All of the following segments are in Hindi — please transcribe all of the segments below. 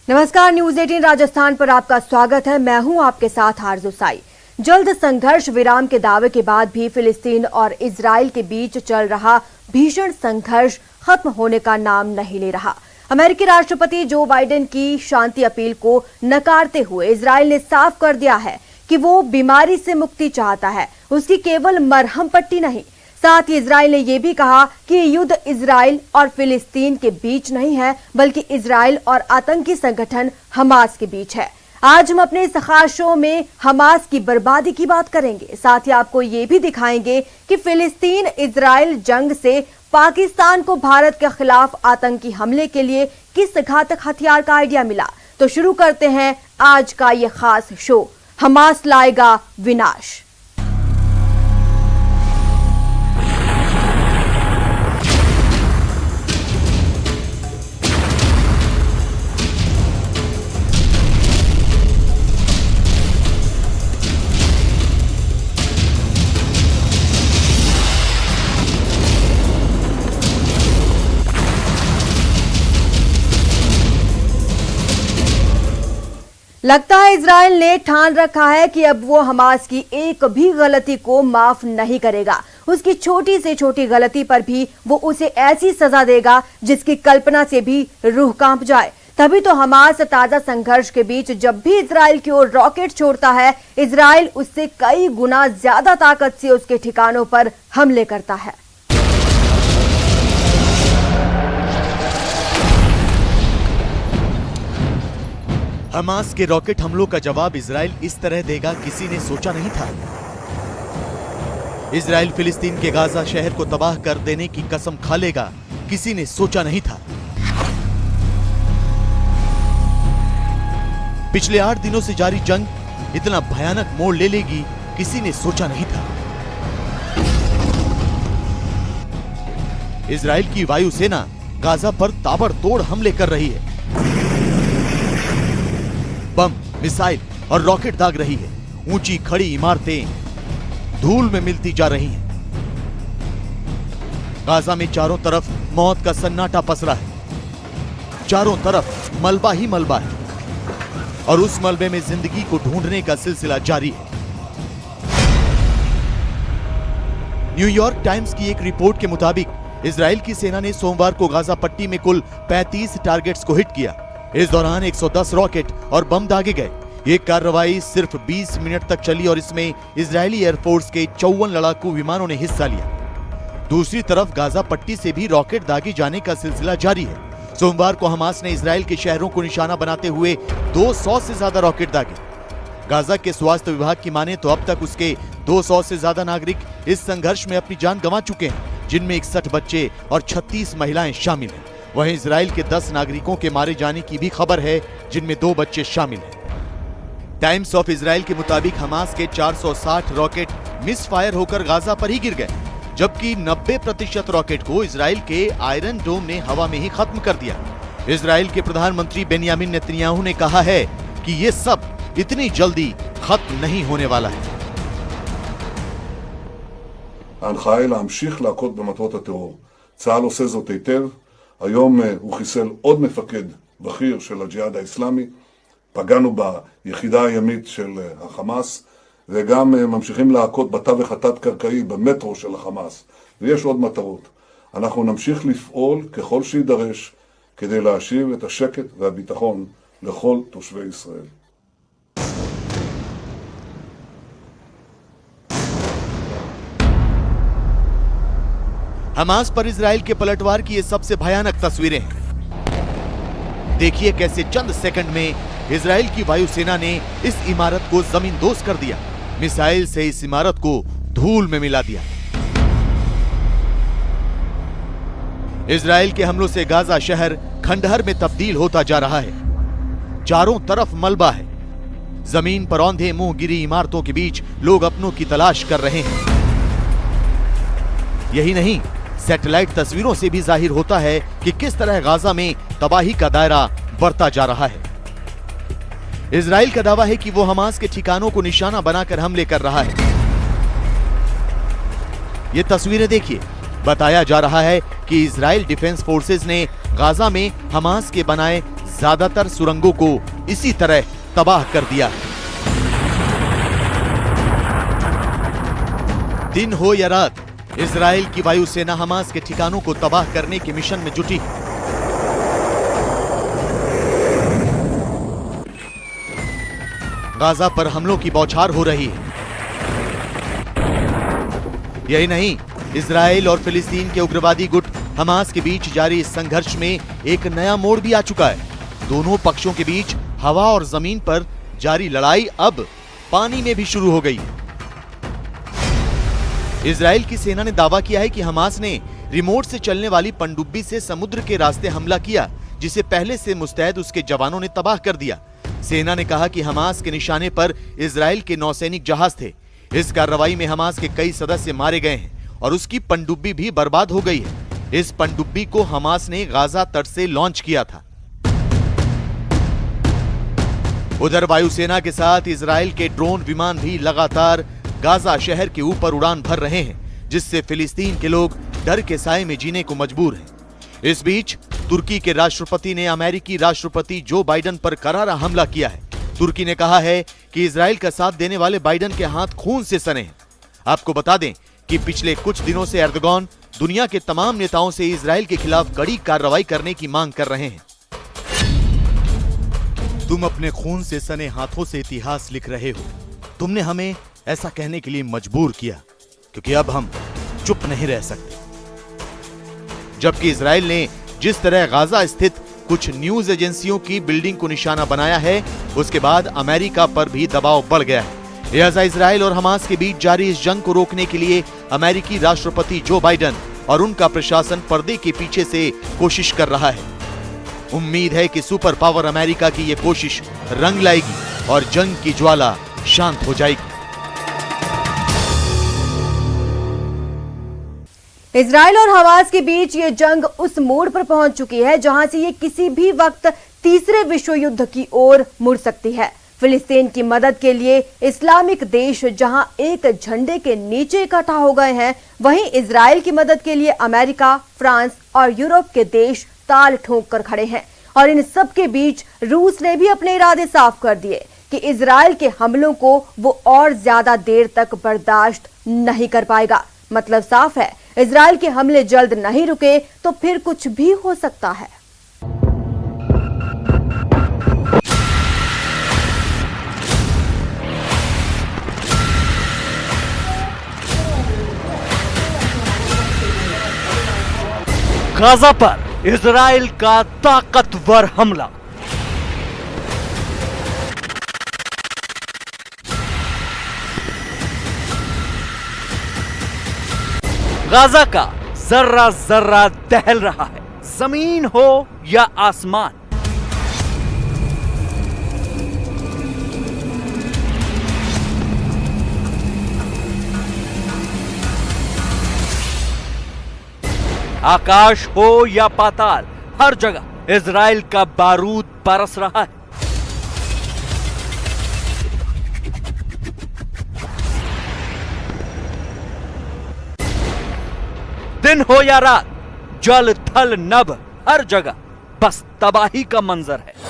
नमस्कार, न्यूज 18 राजस्थान पर आपका स्वागत है। मैं हूं आपके साथ आरजू साई। जल्द संघर्ष विराम के दावे के बाद भी फिलिस्तीन और इजराइल के बीच चल रहा भीषण संघर्ष खत्म होने का नाम नहीं ले रहा। अमेरिकी राष्ट्रपति जो बाइडेन की शांति अपील को नकारते हुए इजराइल ने साफ कर दिया है कि वो बीमारी से मुक्ति चाहता है, उसकी केवल मरहम पट्टी नहीं। साथ ही इजराइल ने यह भी कहा कि युद्ध इजराइल और फिलिस्तीन के बीच नहीं है, बल्कि इजराइल और आतंकी संगठन हमास के बीच है। आज हम अपने इस खास शो में हमास की बर्बादी की बात करेंगे। साथ ही आपको ये भी दिखाएंगे कि फिलिस्तीन इजराइल जंग से पाकिस्तान को भारत के खिलाफ आतंकी हमले के लिए किस घातक हथियार का आइडिया मिला। तो शुरू करते हैं आज का ये खास शो, हमास लाएगा विनाश। लगता है इजराइल ने ठान रखा है कि अब वो हमास की एक भी गलती को माफ नहीं करेगा। उसकी छोटी से छोटी गलती पर भी वो उसे ऐसी सजा देगा जिसकी कल्पना से भी रूह कांप जाए। तभी तो हमास ताजा संघर्ष के बीच जब भी इजराइल की ओर रॉकेट छोड़ता है, इजराइल उससे कई गुना ज्यादा ताकत से उसके ठिकानों पर हमले करता है। हमास के रॉकेट हमलों का जवाब इजराइल इस तरह देगा, किसी ने सोचा नहीं था। इजराइल फिलिस्तीन के गाजा शहर को तबाह कर देने की कसम खा लेगा, किसी ने सोचा नहीं था। पिछले 8 दिनों से जारी जंग इतना भयानक मोड़ ले लेगी, किसी ने सोचा नहीं था। इजराइल की वायुसेना गाजा पर ताबड़तोड़ हमले कर रही है, बम, मिसाइल और रॉकेट दाग रही है। ऊंची खड़ी इमारतें धूल में मिलती जा रही हैं। गाजा में चारों तरफ मौत का सन्नाटा पसरा है। चारों तरफ मलबा ही मलबा है और उस मलबे में जिंदगी को ढूंढने का सिलसिला जारी है। न्यूयॉर्क टाइम्स की एक रिपोर्ट के मुताबिक इजराइल की सेना ने सोमवार को गाजा पट्टी में कुल 35 टारगेट्स को हिट किया। इस दौरान 110 रॉकेट और बम दागे गए। ये कार्रवाई सिर्फ 20 मिनट तक चली और इसमें इजरायली एयरफोर्स के 54 लड़ाकू विमानों ने हिस्सा लिया। दूसरी तरफ गाजा पट्टी से भी रॉकेट दागे जाने का सिलसिला जारी है। सोमवार को हमास ने इजराइल के शहरों को निशाना बनाते हुए 200 से ज्यादा रॉकेट दागे। गाजा के स्वास्थ्य विभाग की माने तो अब तक उसके 200 से ज्यादा नागरिक इस संघर्ष में अपनी जान गंवा चुके हैं, जिनमें 61 बच्चे और 36 महिलाएं शामिल हैं। वहीं इजराइल के 10 नागरिकों के मारे जाने की भी खबर है, जिनमें 2 बच्चे शामिल हैं। टाइम्स ऑफ इजराइल के मुताबिक हमास के 460 रॉकेट मिस फायर होकर गाजा पर ही गिर गए, जबकि 90% रॉकेट को इजराइल के आयरन डोम ने हवा में ही खत्म कर दिया। इजराइल के प्रधानमंत्री बेंयामिन नेतन्याहू ने कहा है कि ये सब इतनी जल्दी खत्म नहीं होने वाला है। ההנחיה היא להמשיך להכות במטרות הטרור. צה"ל עושה זאת היטב. היום הוא חיסל עוד מפקד בכיר של הג'יהאד האסלאמי. פגענו ביחידה הימית של החמאס, וגם ממשיכים להכות בתווך התת-קרקעי במטרו של החמאס. ויש עוד מטרות. אנחנו נמשיך לפעול ככל שידרש כדי להשיב את השקט והביטחון לכל תושבי ישראל. हमास पर इजराइल के पलटवार की ये सबसे भयानक तस्वीरें हैं। देखिए कैसे चंद सेकंड में इजराइल की वायुसेना ने इस इमारत को जमींदोज कर दिया, मिसाइल से इस इमारत को धूल में मिला दिया। इजराइल के हमलों से गाजा शहर खंडहर में तब्दील होता जा रहा है। चारों तरफ मलबा है। जमीन पर औंधे मुंह गिरी इमारतों के बीच लोग अपनों की तलाश कर रहे हैं। यही नहीं, सैटेलाइट तस्वीरों से भी जाहिर होता है कि किस तरह गाजा में तबाही का दायरा बढ़ता जा रहा है। इजराइल का दावा है कि वो हमास के ठिकानों को निशाना बनाकर हमले कर रहा है। ये तस्वीरें देखिए, बताया जा रहा है कि इजराइल डिफेंस फोर्सेस ने गाजा में हमास के बनाए ज्यादातर सुरंगों को इसी तरह तबाह कर दिया। दिन हो या रात, इजराइल की वायुसेना हमास के ठिकानों को तबाह करने के मिशन में जुटी। गाजा पर हमलों की बौछार हो रही है। यही नहीं, इजराइल और फिलिस्तीन के उग्रवादी गुट हमास के बीच जारी इस संघर्ष में एक नया मोड़ भी आ चुका है। दोनों पक्षों के बीच हवा और जमीन पर जारी लड़ाई अब पानी में भी शुरू हो गई है। इजराइल की सेना ने दावा किया है कि हमास ने रिमोट से चलने वाली पनडुब्बी से समुद्र के रास्ते हमला किया, जिसे पहले से मुस्तैद उसके जवानों ने तबाह कर दिया। सेना ने कहा कि हमास के निशाने पर इजराइल के नौसैनिक जहाज थे। इस कार्रवाई में हमास के कई सदस्य मारे गए हैं और उसकी पनडुब्बी भी बर्बाद हो गई है। इस पनडुब्बी को हमास ने गाजा तट से लॉन्च किया था। उधर वायुसेना के साथ इजराइल के ड्रोन विमान भी लगातार गाजा शहर के ऊपर उड़ान भर रहे हैं, जिससे फिलिस्तीन के लोग डर के साए में जीने को मजबूर हैं। इस बीच तुर्की के राष्ट्रपति ने अमेरिकी राष्ट्रपति जो बाइडेन पर करारा हमला किया है। तुर्की ने कहा है कि इजराइल का साथ देने वाले बाइडेन के हाथ खून से सने हैं। आपको बता दें कि पिछले कुछ दिनों से एर्दोगान दुनिया के तमाम नेताओं से इजराइल के खिलाफ कड़ी कार्रवाई करने की मांग कर रहे हैं। तुम अपने खून से सने हाथों से इतिहास लिख रहे हो। तुमने हमें ऐसा कहने के लिए मजबूर किया, क्योंकि अब हम चुप नहीं रह सकते। जबकि इजराइल ने जिस तरह गाजा स्थित कुछ न्यूज एजेंसियों की बिल्डिंग को निशाना बनाया है, उसके बाद अमेरिका पर भी दबाव बढ़ गया है। लिहाजा इजराइल और हमास के बीच जारी इस जंग को रोकने के लिए अमेरिकी राष्ट्रपति जो बाइडेन और उनका प्रशासन पर्दे के पीछे से कोशिश कर रहा है। उम्मीद है कि सुपर पावर अमेरिका की यह कोशिश रंग लाएगी और जंग की ज्वाला शांत हो जाएगी। इजराइल और हमास के बीच ये जंग उस मोड़ पर पहुंच चुकी है जहां से ये किसी भी वक्त तीसरे विश्व युद्ध की ओर मुड़ सकती है। फिलिस्तीन की मदद के लिए इस्लामिक देश जहां एक झंडे के नीचे इकट्ठा हो गए हैं, वहीं इजराइल की मदद के लिए अमेरिका, फ्रांस और यूरोप के देश ताल ठोक कर खड़े हैं। और इन सब के बीच रूस ने भी अपने इरादे साफ कर दिए कि इजराइल के हमलों को वो और ज्यादा देर तक बर्दाश्त नहीं कर पाएगा। मतलब साफ है, इजराइल के हमले जल्द नहीं रुके तो फिर कुछ भी हो सकता है। गाजा पर इजराइल का ताकतवर हमला। गाजा का जर्रा जर्रा दहल रहा है, जमीन हो या आसमान। आकाश हो या पाताल, हर जगह इजराइल का बारूद बरस रहा है। दिन हो या रात, जल थल नभ, हर जगह बस तबाही का मंजर है।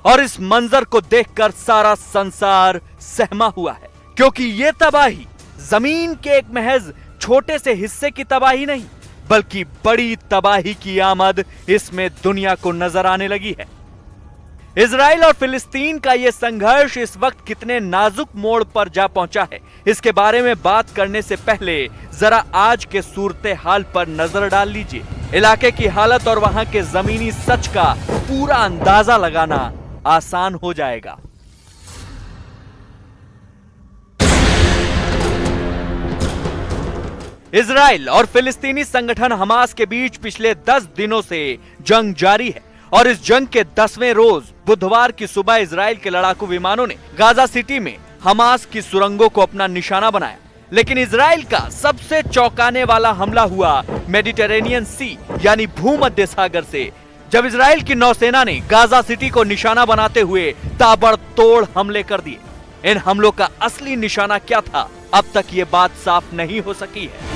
और इस मंजर को देखकर सारा संसार सहमा हुआ है, क्योंकि यह तबाही जमीन के एक महज छोटे से हिस्से की तबाही नहीं, बल्कि बड़ी तबाही की आमद इसमें दुनिया को नजर आने लगी है। इजराइल और फिलिस्तीन का यह संघर्ष इस वक्त कितने नाजुक मोड़ पर जा पहुंचा है, इसके बारे में बात करने से पहले जरा आज के सूरते हाल पर नजर डाल लीजिए। इलाके की हालत और वहां के जमीनी सच का पूरा अंदाजा लगाना आसान हो जाएगा। इजराइल और फिलिस्तीनी संगठन हमास के बीच पिछले 10 दिनों से जंग जारी है और इस जंग के 10वें रोज बुधवार की सुबह इजराइल के लड़ाकू विमानों ने गाजा सिटी में हमास की सुरंगों को अपना निशाना बनाया। लेकिन इजराइल का सबसे चौंकाने वाला हमला हुआ मेडिटेरेनियन सी यानी भूमध्य सागर से जब इजराइल की नौसेना ने गाजा सिटी को निशाना बनाते हुए ताबड़तोड़ हमले कर दिए। इन हमलों का असली निशाना क्या था, अब तक ये बात साफ नहीं हो सकी है।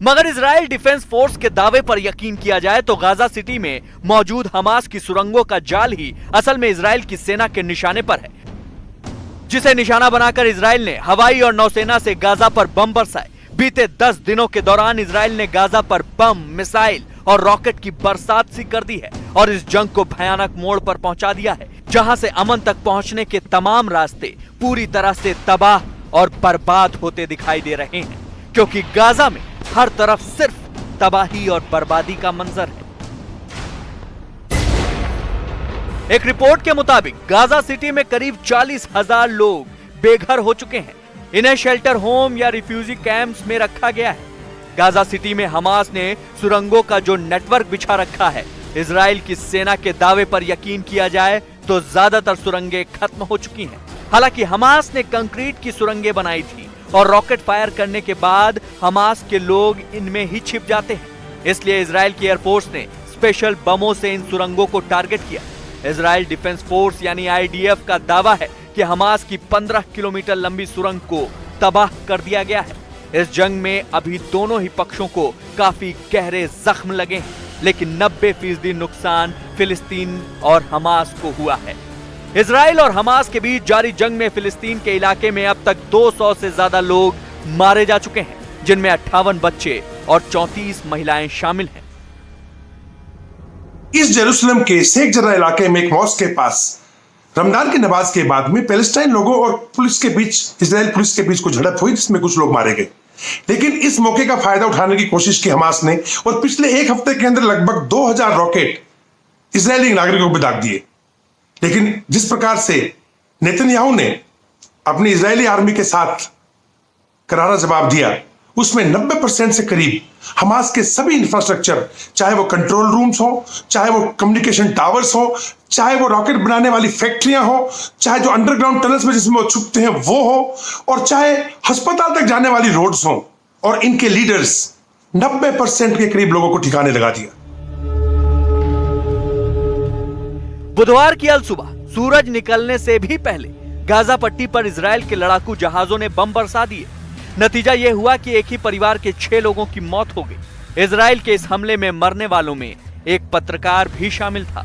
मगर इजराइल डिफेंस फोर्स के दावे पर यकीन किया जाए तो गाजा सिटी में मौजूद हमास की सुरंगों का जाल ही असल में इजराइल की सेना के निशाने पर है, जिसे निशाना बनाकर इजराइल ने हवाई और नौसेना से गाजा पर बम बरसाए। बीते 10 दिनों के दौरान इजराइल ने गाजा पर बम, मिसाइल और रॉकेट की बरसात सी कर दी है और इस जंग को भयानक मोड़ पर पहुंचा दिया है, जहां से अमन तक पहुंचने के तमाम रास्ते पूरी तरह से तबाह और बर्बाद होते दिखाई दे रहे हैं, क्योंकि गाजा में हर तरफ सिर्फ तबाही और बर्बादी का मंजर है। एक रिपोर्ट के मुताबिक गाजा सिटी में करीब 40,000 लोग बेघर हो चुके हैं। इन्हें शेल्टर होम या रिफ्यूजी कैंप्स में रखा गया है। गाजा सिटी में हमास ने सुरंगों का जो नेटवर्क बिछा रखा है, इजराइल की सेना के दावे पर यकीन किया जाए तो ज्यादातर सुरंगें खत्म हो चुकी हैं। हालांकि हमास ने कंक्रीट की सुरंगें बनाई थी और रॉकेट फायर करने के बाद हमास के लोग इनमें ही छिप जाते हैं, इसलिए इजराइल की एयरफोर्स ने स्पेशल बमों से इन सुरंगों को टारगेट किया। इजराइल डिफेंस फोर्स यानी IDF का दावा है कि हमास की 15 किलोमीटर लंबी सुरंग को तबाह कर दिया गया है। इस जंग में अभी दोनों ही पक्षों को काफी गहरे जख्म लगे हैं, लेकिन 90% नुकसान फिलिस्तीन और हमास को हुआ है। इजराइल और हमास के बीच जारी जंग में फिलिस्तीन के इलाके में अब तक 200 से ज्यादा लोग मारे जा चुके हैं, जिनमें 58 बच्चे और 34 महिलाएं शामिल हैं। इस जेरूसलम के शेख जर्रा इलाके में एक मॉस्क के पास रमजान की नमाज के बाद में पैलेस्टाइन लोगों और पुलिस के बीच, इजराइल पुलिस के बीच कुछ झड़प हुई, जिसमें कुछ लोग मारे गए। लेकिन इस मौके का फायदा उठाने की कोशिश की हमास ने और पिछले एक हफ्ते के अंदर लगभग 2000 रॉकेट इजरायली नागरिकों पर दाग दिए। लेकिन जिस प्रकार से नेतन्याहू ने अपनी इजरायली आर्मी के साथ करारा जवाब दिया, उसमें 90% से करीब हमास के सभी इंफ्रास्ट्रक्चर, चाहे वो कंट्रोल रूम्स हो, चाहे वो कम्युनिकेशन टावर्स हो, चाहे वो रॉकेट बनाने वाली फैक्ट्रियां हो, चाहे जो अंडरग्राउंड टनल्स में जिसमें वो छुपते हैं वो हो, और चाहे अस्पताल तक जाने वाली रोड्स हो, और इनके लीडर्स 90% के करीब लोगों को ठिकाने लगा दिया। बुधवार की अलसुबह सूरज निकलने से भी पहले गाजा पट्टी पर इजराइल के लड़ाकू जहाजों ने बम बरसा दिए। नतीजा यह हुआ कि एक ही परिवार के 6 लोगों की मौत हो गई। इजराइल के इस हमले में मरने वालों में एक पत्रकार भी शामिल था।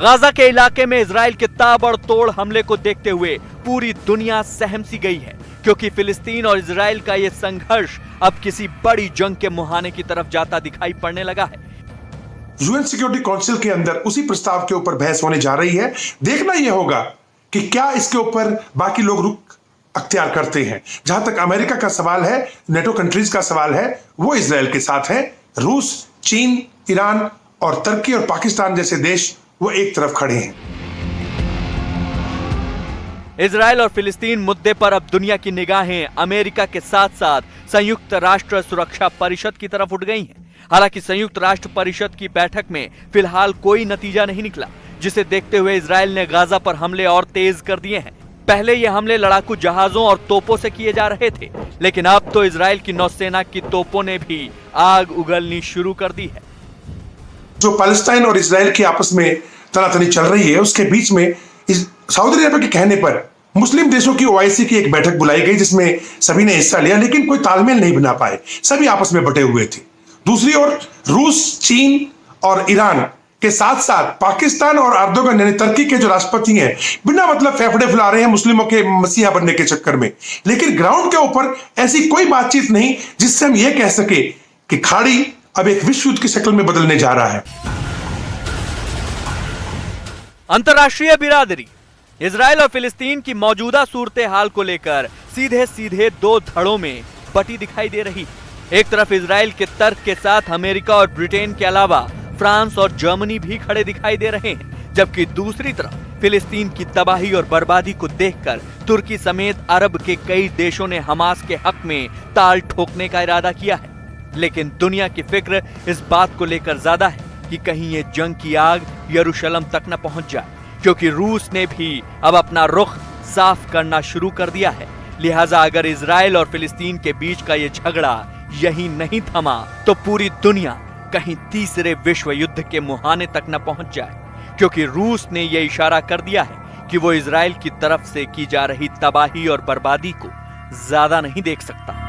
गाजा के इलाके में इजराइल के ताबड़तोड़ हमले को देखते हुए पूरी दुनिया सहम सी गई है, क्योंकि फिलिस्तीन और इजराइल का यह संघर्ष अब किसी बड़ी जंग के मुहाने की तरफ जाता दिखाई पड़ने लगा है। यूएन सिक्योरिटी काउंसिल के अंदर उसी प्रस्ताव के ऊपर बहस होने जा रही है। देखना यह होगा कि क्या इसके ऊपर बाकी लोग रुख अख्तियार करते हैं। जहां तक अमेरिका का सवाल है, नेटो कंट्रीज का सवाल है, वो इजराइल के साथ है। रूस, चीन, ईरान और तुर्की और पाकिस्तान जैसे देश वो एक तरफ खड़े हैं। इजराइल और फिलिस्तीन मुद्दे पर अब दुनिया की निगाहें अमेरिका के साथ साथ संयुक्त राष्ट्र सुरक्षा परिषद की तरफ उठ गई हैं। हालांकि संयुक्त राष्ट्र परिषद की बैठक में फिलहाल कोई नतीजा नहीं निकला, जिसे देखते हुए इजराइल ने गाजा पर हमले और तेज कर दिए हैं। पहले ये हमले लड़ाकू जहाजों और तोपों से किए जा रहे थे, लेकिन अब तो इजराइल की नौसेना की तोपों ने भी आग उगलनी शुरू कर दी है। जो पैलेस्टाइन और इजराइल की आपस में तनातनी चल रही है, उसके बीच में सऊदी अरब के कहने पर मुस्लिम देशों की OIC की एक बैठक बुलाई गई, जिसमें सभी ने हिस्सा लिया, लेकिन कोई तालमेल नहीं बना पाए, सभी आपस में बटे हुए थे। दूसरी ओर रूस, चीन और ईरान के साथ साथ पाकिस्तान और अर्दोगन यानी तुर्की के जो राष्ट्रपति हैं, बिना मतलब फेफड़े फुला रहे हैं मुस्लिमों के मसीहा बनने के चक्कर में। लेकिन ग्राउंड के ऊपर ऐसी कोई बातचीत नहीं जिससे हम यह कह सके कि खाड़ी अब एक विश्व युद्ध की शक्ल में बदलने जा रहा है। अंतर्राष्ट्रीय बिरादरी इजराइल और फिलिस्तीन की मौजूदा सूरत हाल को लेकर सीधे सीधे दो धड़ों में बटी दिखाई दे रही है। एक तरफ इजराइल के तर्क के साथ अमेरिका और ब्रिटेन के अलावा फ्रांस और जर्मनी भी खड़े दिखाई दे रहे हैं, जबकि दूसरी तरफ फिलिस्तीन की तबाही और बर्बादी को देखकर तुर्की समेत अरब के कई देशों ने हमास के हक में ताल ठोकने का इरादा किया है। लेकिन दुनिया की फिक्र इस बात को लेकर ज्यादा है कि कहीं ये जंग की आग यरूशलेम तक न पहुंच जाए, क्योंकि रूस ने भी अब अपना रुख साफ करना शुरू कर दिया है। लिहाजा अगर इजराइल और फिलिस्तीन के बीच का ये झगड़ा यही नहीं थमा तो पूरी दुनिया कहीं तीसरे विश्व युद्ध के मुहाने तक न पहुंच जाए, क्योंकि रूस ने यह इशारा कर दिया है कि वो इजराइल की तरफ से की जा रही तबाही और बर्बादी को ज्यादा नहीं देख सकता।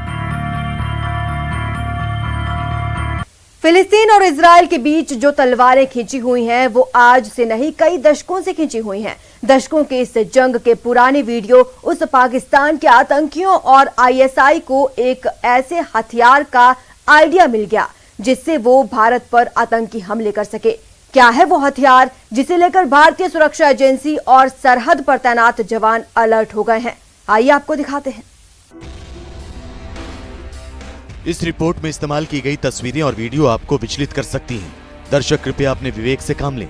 फिलिस्तीन और इजराइल के बीच जो तलवारें खींची हुई हैं वो आज से नहीं कई दशकों से खींची हुई हैं। दशकों के इस जंग के पुराने वीडियो उस पाकिस्तान के आतंकियों और आईएसआई को एक ऐसे हथियार का आइडिया मिल गया जिससे वो भारत पर आतंकी हमले कर सके। क्या है वो हथियार जिसे लेकर भारतीय सुरक्षा एजेंसी और सरहद पर तैनात जवान अलर्ट हो गए हैं? आइए आपको दिखाते हैं। इस रिपोर्ट में इस्तेमाल की गई तस्वीरें और वीडियो आपको विचलित कर सकती हैं। दर्शक कृपया अपने विवेक से काम लें।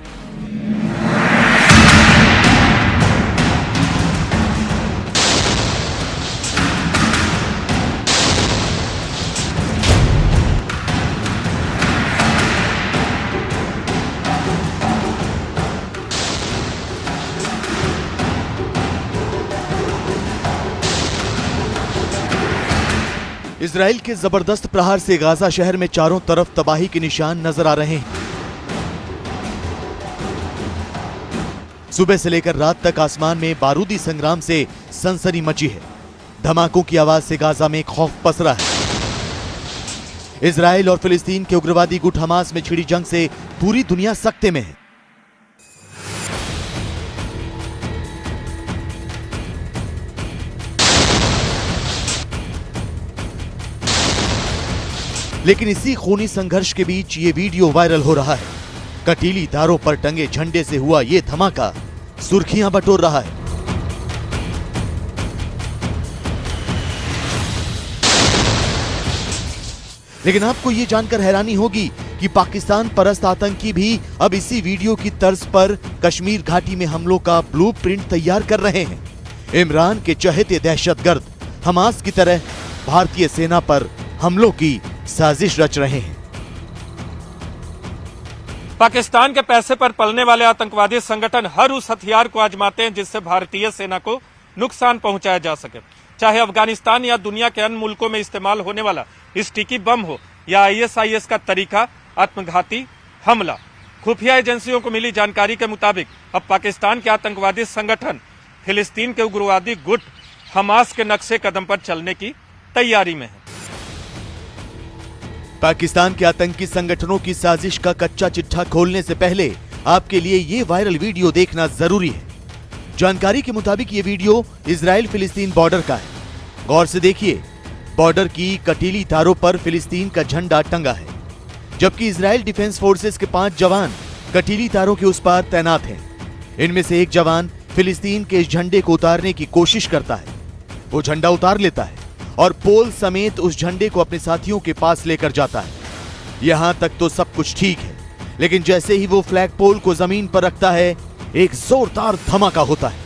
इजराइल के जबरदस्त प्रहार से गाजा शहर में चारों तरफ तबाही के निशान नजर आ रहे हैं। सुबह से लेकर रात तक आसमान में बारूदी संग्राम से सनसनी मची है। धमाकों की आवाज से गाजा में खौफ पसरा है। इजराइल और फिलिस्तीन के उग्रवादी गुट हमास में छिड़ी जंग से पूरी दुनिया सख्ते में है। लेकिन इसी खूनी संघर्ष के बीच ये वीडियो वायरल हो रहा है। कटीली तारों पर टंगे झंडे से हुआ ये धमाका सुर्खियां बटोर रहा है। लेकिन आपको ये जानकर हैरानी होगी कि पाकिस्तान परस्त आतंकी भी अब इसी वीडियो की तर्ज पर कश्मीर घाटी में हमलों का ब्लूप्रिंट तैयार कर रहे हैं। इमरान के चहेते दहशतगर्द हमास की तरह भारतीय सेना पर हमलों की साजिश रच रहे हैं। पाकिस्तान के पैसे पर पलने वाले आतंकवादी संगठन हर उस हथियार को आजमाते हैं जिससे भारतीय सेना को नुकसान पहुंचाया जा सके, चाहे अफगानिस्तान या दुनिया के अन्य मुल्कों में इस्तेमाल होने वाला स्टिकी बम हो या आईएसआईएस का तरीका आत्मघाती हमला। खुफिया एजेंसियों को मिली जानकारी के मुताबिक अब पाकिस्तान के आतंकवादी संगठन फिलिस्तीन के उग्रवादी गुट हमास के नक्शे कदम पर चलने की तैयारी में है। पाकिस्तान के आतंकी संगठनों की साजिश का कच्चा चिट्ठा खोलने से पहले आपके लिए ये वायरल वीडियो देखना जरूरी है। जानकारी के मुताबिक ये वीडियो इजराइल फिलिस्तीन बॉर्डर का है। गौर से देखिए, बॉर्डर की कटीली तारों पर फिलिस्तीन का झंडा टंगा है, जबकि इजराइल डिफेंस फोर्सेस के 5 जवान कटीली तारों के उस पार तैनात हैं। इनमें से एक जवान फिलिस्तीन के इस झंडे को उतारने की कोशिश करता है। वो झंडा उतार लेता है और पोल समेत उस झंडे को अपने साथियों के पास लेकर जाता है। यहां तक तो सब कुछ ठीक है, लेकिन जैसे ही वो फ्लैग पोल को जमीन पर रखता है, एक जोरदार धमाका होता है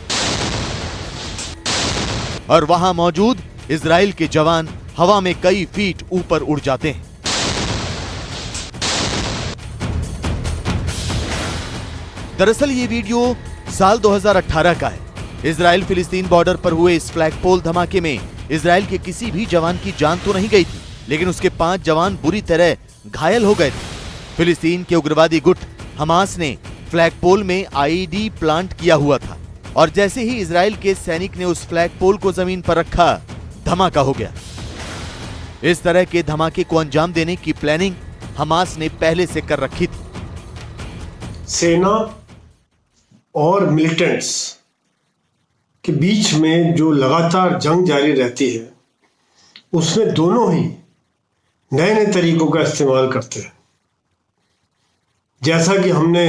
और वहां मौजूद इजराइल के जवान हवा में कई फीट ऊपर उड़ जाते हैं। दरअसल ये वीडियो साल 2018 का है। इजराइल फिलिस्तीन बॉर्डर पर हुए इस फ्लैग पोल धमाके में इजराइल के किसी भी जवान की जान तो नहीं गई थी, लेकिन उसके 5 जवान बुरी तरह घायल हो गए थे। फिलिस्तीन के उग्रवादी गुट हमास ने फ्लैग पोल में आईईडी प्लांट किया हुआ था और जैसे ही इजराइल के सैनिक ने उस फ्लैग पोल को जमीन पर रखा, धमाका हो गया। इस तरह के धमाके को अंजाम देने की प्लानिंग हमास ने पहले से कर रखी थी। सेना और मिलिटेंट्स के बीच में जो लगातार जंग जारी रहती है, उसमें दोनों ही नए नए तरीकों का इस्तेमाल करते हैं। जैसा कि हमने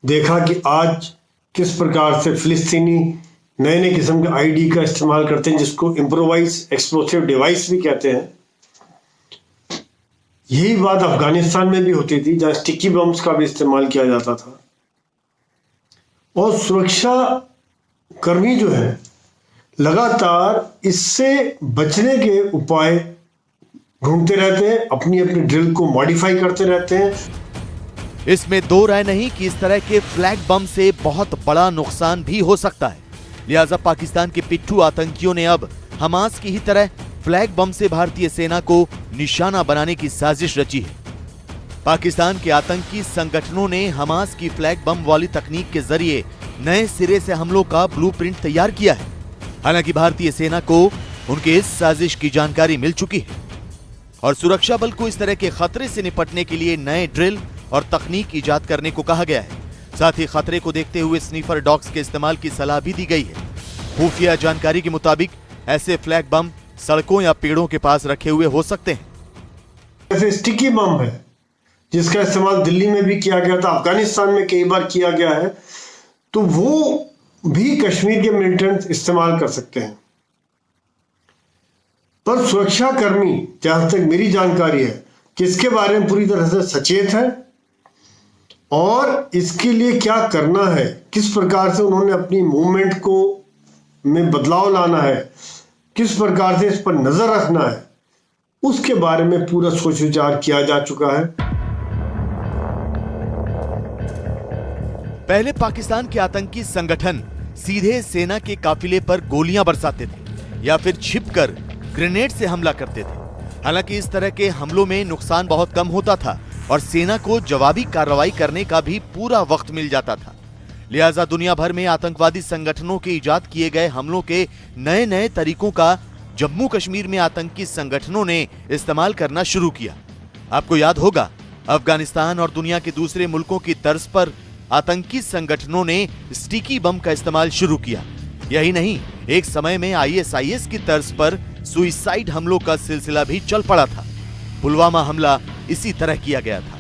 देखा कि आज किस प्रकार से फिलिस्तीनी नए नए किस्म के आईडी का इस्तेमाल करते हैं, जिसको इम्प्रोवाइज एक्सप्लोसिव डिवाइस भी कहते हैं। यही बात अफगानिस्तान में भी होती थी, जहां स्टिकी बम्स का भी इस्तेमाल किया जाता था। और सुरक्षा कर्मी जो है लगातार इससे बचने के उपाय ढूंढते रहते हैं, अपनी अपनी ड्रिल को मॉडिफाई करते रहते हैं। इसमें दो राय नहीं कि इस तरह के फ्लैग बम से बहुत बड़ा नुकसान भी हो सकता है। लिहाजा पाकिस्तान के पिट्ठू आतंकियों ने अब हमास की ही तरह फ्लैग बम से भारतीय सेना को निशाना बनाने की साजिश रची है। पाकिस्तान के आतंकी संगठनों ने हमास की फ्लैग बम वाली तकनीक के जरिए नए सिरे से हमलों का ब्लूप्रिंट तैयार किया है। हालांकि भारतीय सेना को उनके इस साजिश की जानकारी मिल चुकी है और सुरक्षा बल को इस तरह के खतरे से निपटने के लिए नए ड्रिल और तकनीक ईजाद करने को कहा गया है। साथ ही खतरे को देखते हुए स्नीफर डॉग्स के इस्तेमाल की सलाह भी दी गई है। खुफिया जानकारी के मुताबिक ऐसे फ्लैग बम सड़कों या पेड़ों के पास रखे हुए हो सकते हैं। ऐसे स्टिकी बम है जिसका इस्तेमाल दिल्ली में भी किया गया था, अफगानिस्तान में कई बार किया गया है, तो वो भी कश्मीर के मिलिटेंट्स इस्तेमाल कर सकते हैं। पर सुरक्षा कर्मी, जहां तक मेरी जानकारी है, कि इसके बारे में पूरी तरह से सचेत है और इसके लिए क्या करना है, किस प्रकार से उन्होंने अपनी मूवमेंट को में बदलाव लाना है, किस प्रकार से इस पर नजर रखना है, उसके बारे में पूरा सोच विचार किया जा चुका है। पहले पाकिस्तान के आतंकी संगठन सीधे सेना के काफिले पर गोलियां बरसाते थे या फिर छिपकर ग्रेनेड से हमला करते थे। हालांकि इस तरह के हमलों में नुकसान बहुत कम होता था और सेना को जवाबी कार्रवाई करने का भी पूरा वक्त मिल जाता था। लिहाजा दुनिया भर में आतंकवादी संगठनों के इजाद किए गए हमलों के नए नए तरीकों का जम्मू कश्मीर में आतंकी संगठनों ने इस्तेमाल करना शुरू किया। आपको याद होगा, अफगानिस्तान और दुनिया के दूसरे मुल्कों की तर्ज पर आतंकी संगठनों ने स्टिकी बम का इस्तेमाल शुरू किया। यही नहीं, एक समय में ISIS की तर्ज पर सुइसाइड हमलों का सिलसिला भी चल पड़ा था। पुलवामा हमला इसी तरह किया गया था।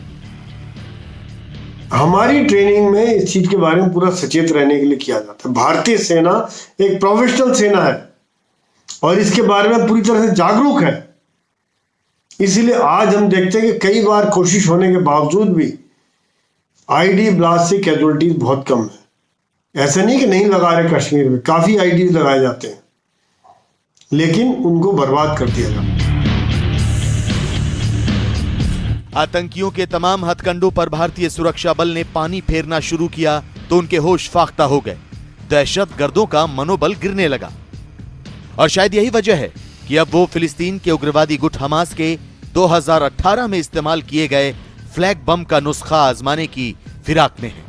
हमारी ट्रेनिंग में इस चीज के बारे में पूरा सचेत रहने के लिए किया जाता है। भारतीय सेना एक प्रोफेशनल सेना है और इसके बारे में पूरी तरह से जागरूक है। इसीलिए आज हम देखते हैं कि कई बार कोशिश होने के बावजूद भी आईडी ब्लास्ट से कैजुअलिटीज बहुत कम है। ऐसा नहीं कि नहीं लगा रहे, कश्मीर में काफी आईडी लगाए जाते हैं, लेकिन उनको बर्बाद कर दिया जाता है। आतंकियों के तमाम हथकंडों पर भारतीय सुरक्षा बल ने पानी फेरना शुरू किया तो उनके होश फाख्ता हो गए। दहशतगर्दों का मनोबल गिरने लगा और शायद यही वजह है कि अब वो फिलिस्तीन के उग्रवादी गुट हमास के 2018 में इस्तेमाल किए गए फ्लैग बम का नुस्खा आजमाने की फिराक में है।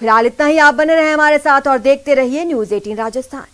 फिलहाल इतना ही। आप बने रहे हमारे साथ और देखते रहिए News 18 राजस्थान।